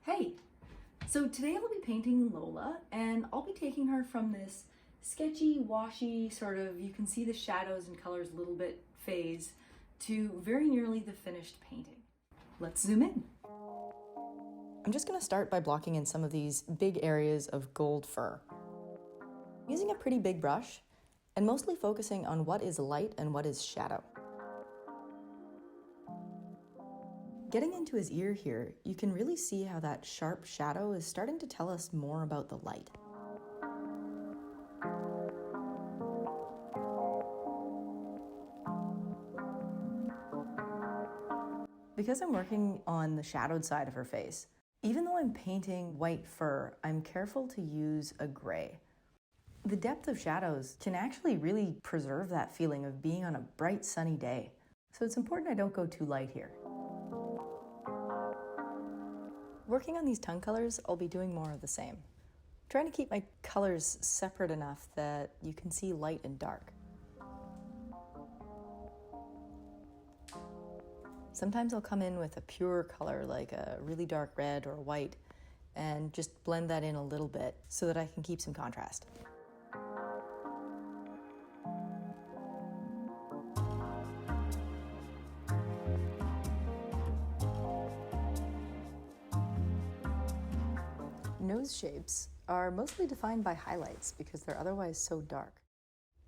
Hey, so today I'll be painting Lola and I'll be taking her from this sketchy, washy sort of, you can see the shadows and colors a little bit phase to very nearly the finished painting. Let's zoom in. I'm just going to start by blocking in some of these big areas of gold fur. Using a pretty big brush and mostly focusing on what is light and what is shadow. Getting into his ear here, you can really see how that sharp shadow is starting to tell us more about the light. Because I'm working on the shadowed side of her face, even though I'm painting white fur, I'm careful to use a gray. The depth of shadows can actually really preserve that feeling of being on a bright sunny day. So it's important I don't go too light here. Working on these tongue colors, I'll be doing more of the same. I'm trying to keep my colors separate enough that you can see light and dark. Sometimes I'll come in with a pure color like a really dark red or white and just blend that in a little bit so that I can keep some contrast. Nose shapes are mostly defined by highlights because they're otherwise so dark.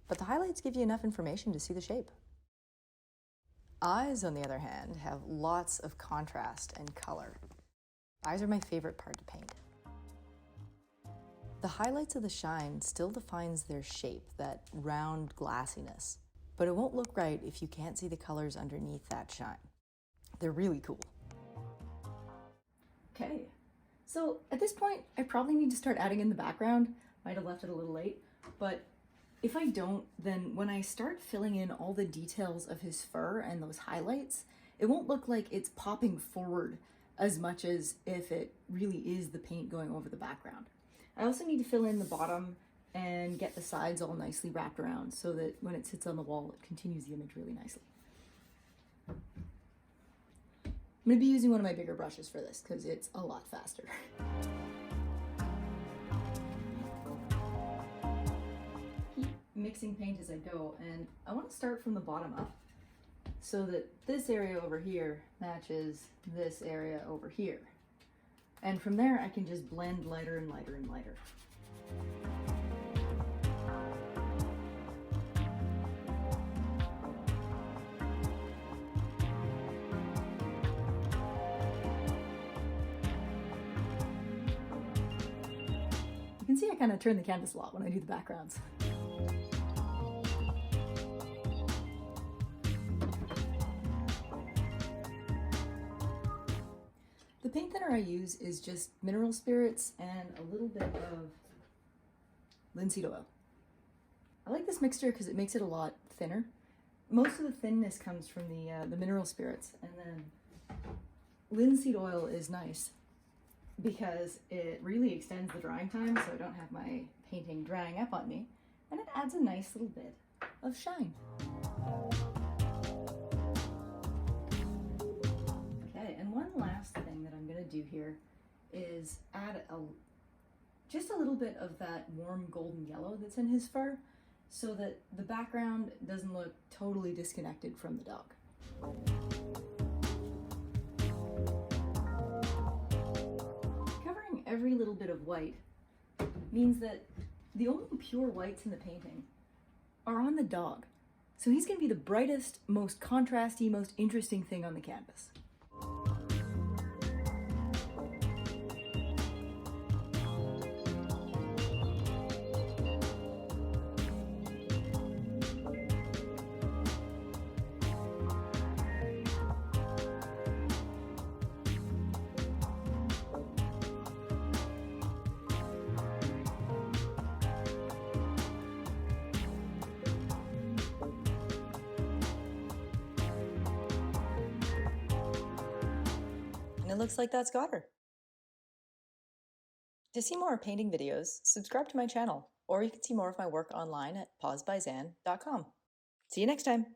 But the highlights give you enough information to see the shape. Eyes, on the other hand, have lots of contrast and color. Eyes are my favorite part to paint. The highlights of the shine still defines their shape, that round glassiness, but it won't look right if you can't see the colors underneath that shine. They're really cool. Okay, so at this point, I probably need to start adding in the background. Might have left it a little late, but if I don't, then when I start filling in all the details of his fur and those highlights, it won't look like it's popping forward as much as if it really is the paint going over the background. I also need to fill in the bottom and get the sides all nicely wrapped around so that when it sits on the wall, it continues the image really nicely. I'm going to be using one of my bigger brushes for this because it's a lot faster. Keep mixing paint as I go, and I want to start from the bottom up so that this area over here matches this area over here. And from there, I can just blend lighter and lighter and lighter. You can see I kind of turn the canvas a lot when I do the backgrounds. The paint thinner I use is just mineral spirits and a little bit of linseed oil. I like this mixture because it makes it a lot thinner. Most of the thinness comes from the mineral spirits, and then linseed oil is nice because it really extends the drying time so I don't have my painting drying up on me, and it adds a nice little bit of shine. Okay, and one last thing that I'm going to do here is add just a little bit of that warm golden yellow that's in his fur so that the background doesn't look totally disconnected from the dog. Covering every little bit of white means that the only pure whites in the painting are on the dog. So he's going to be the brightest, most contrasty, most interesting thing on the canvas. And it looks like that's got her. To see more painting videos, subscribe to my channel, or you can see more of my work online at pausebyzan.com. See you next time.